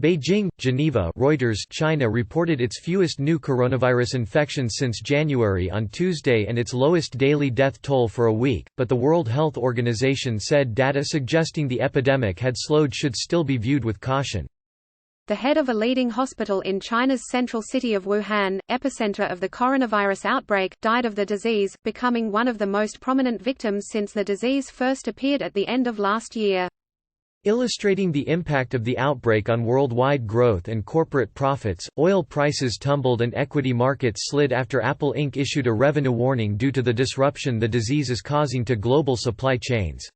Beijing, Geneva, Reuters, China reported its fewest new coronavirus infections since January on Tuesday and its lowest daily death toll for a week, but the World Health Organization said data suggesting the epidemic had slowed should still be viewed with caution. The head of a leading hospital in China's central city of Wuhan, epicenter of the coronavirus outbreak, died of the disease, becoming one of the most prominent victims since the disease first appeared at the end of last year. Illustrating the impact of the outbreak on worldwide growth and corporate profits, oil prices tumbled and equity markets slid after Apple Inc. issued a revenue warning due to the disruption the disease is causing to global supply chains.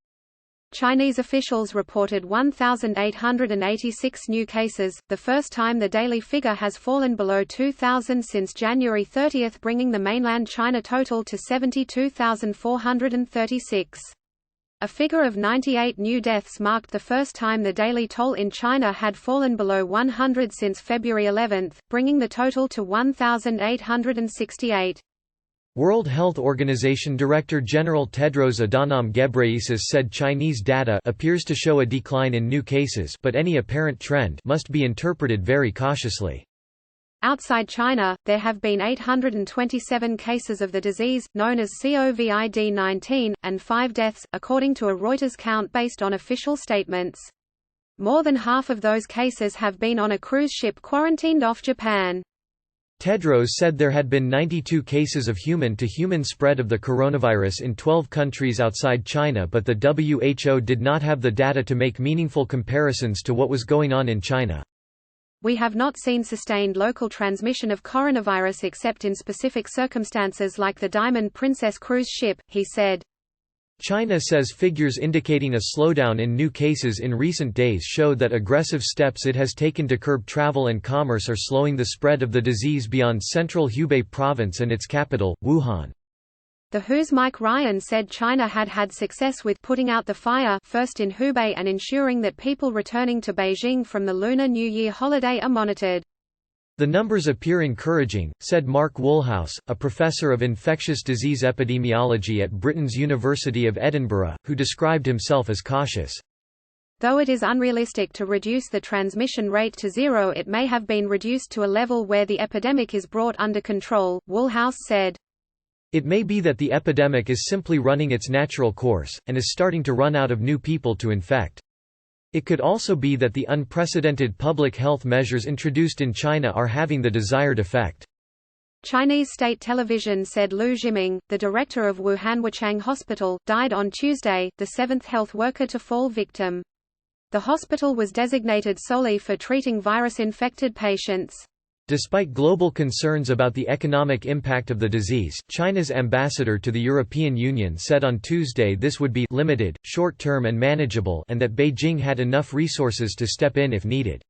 Chinese officials reported 1,886 new cases, the first time the daily figure has fallen below 2,000 since January 30, bringing the mainland China total to 72,436. A figure of 98 new deaths marked the first time the daily toll in China had fallen below 100 since February 11, bringing the total to 1,868. World Health Organization Director General Tedros Adhanom Ghebreyesus said Chinese data appears to show a decline in new cases, but any apparent trend must be interpreted very cautiously. Outside China, there have been 827 cases of the disease, known as COVID-19, and 5 deaths, according to a Reuters count based on official statements. More than half of those cases have been on a cruise ship quarantined off Japan. Tedros said there had been 92 cases of human-to-human spread of the coronavirus in 12 countries outside China, but the WHO did not have the data to make meaningful comparisons to what was going on in China. We have not seen sustained local transmission of coronavirus except in specific circumstances like the Diamond Princess cruise ship, he said. China says figures indicating a slowdown in new cases in recent days show that aggressive steps it has taken to curb travel and commerce are slowing the spread of the disease beyond central Hubei province and its capital, Wuhan. The WHO's Mike Ryan said China had had success with putting out the fire first in Hubei and ensuring that people returning to Beijing from the Lunar New Year holiday are monitored. The numbers appear encouraging, said Mark Woolhouse, a professor of infectious disease epidemiology at Britain's University of Edinburgh, who described himself as cautious. Though it is unrealistic to reduce the transmission rate to zero, it may have been reduced to a level where the epidemic is brought under control, Woolhouse said. It may be that the epidemic is simply running its natural course, and is starting to run out of new people to infect. It could also be that the unprecedented public health measures introduced in China are having the desired effect. Chinese state television said Lu Jiming, the director of Wuhan Wuchang Hospital, died on Tuesday, the 7th health worker to fall victim. The hospital was designated solely for treating virus-infected patients. Despite global concerns about the economic impact of the disease, China's ambassador to the European Union said on Tuesday this would be limited, short-term and manageable, and that Beijing had enough resources to step in if needed.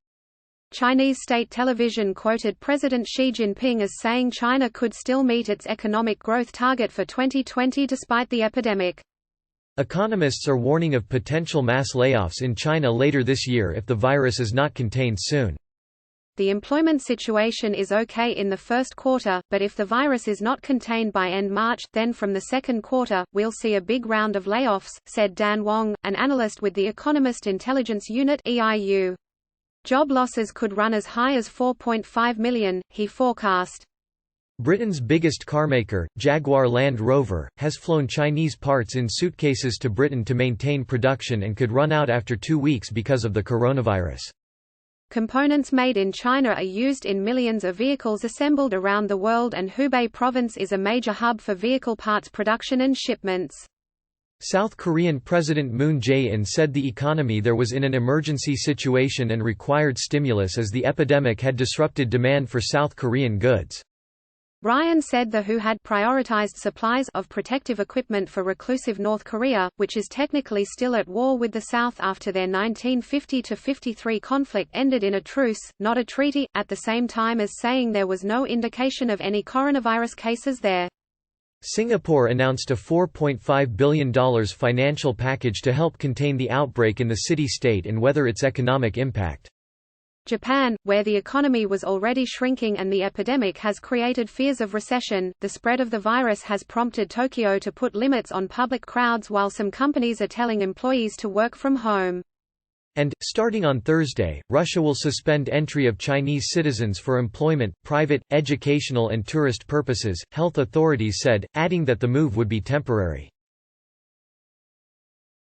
Chinese state television quoted President Xi Jinping as saying China could still meet its economic growth target for 2020 despite the epidemic. Economists are warning of potential mass layoffs in China later this year if the virus is not contained soon. The employment situation is okay in the first quarter, but if the virus is not contained by end March, then from the second quarter, we'll see a big round of layoffs, said Dan Wong, an analyst with the Economist Intelligence Unit (EIU). Job losses could run as high as 4.5 million, he forecast. Britain's biggest carmaker, Jaguar Land Rover, has flown Chinese parts in suitcases to Britain to maintain production and could run out after 2 weeks because of the coronavirus. Components made in China are used in millions of vehicles assembled around the world, and Hubei province is a major hub for vehicle parts production and shipments. South Korean President Moon Jae-in said the economy there was in an emergency situation and required stimulus as the epidemic had disrupted demand for South Korean goods. Ryan said the WHO had prioritized supplies of protective equipment for reclusive North Korea, which is technically still at war with the South after their 1950–53 conflict ended in a truce, not a treaty, at the same time as saying there was no indication of any coronavirus cases there. Singapore announced a $4.5 billion financial package to help contain the outbreak in the city-state and weather its economic impact. Japan, where the economy was already shrinking and the epidemic has created fears of recession, the spread of the virus has prompted Tokyo to put limits on public crowds while some companies are telling employees to work from home. And, starting on Thursday, Russia will suspend entry of Chinese citizens for employment, private, educational and tourist purposes, health authorities said, adding that the move would be temporary.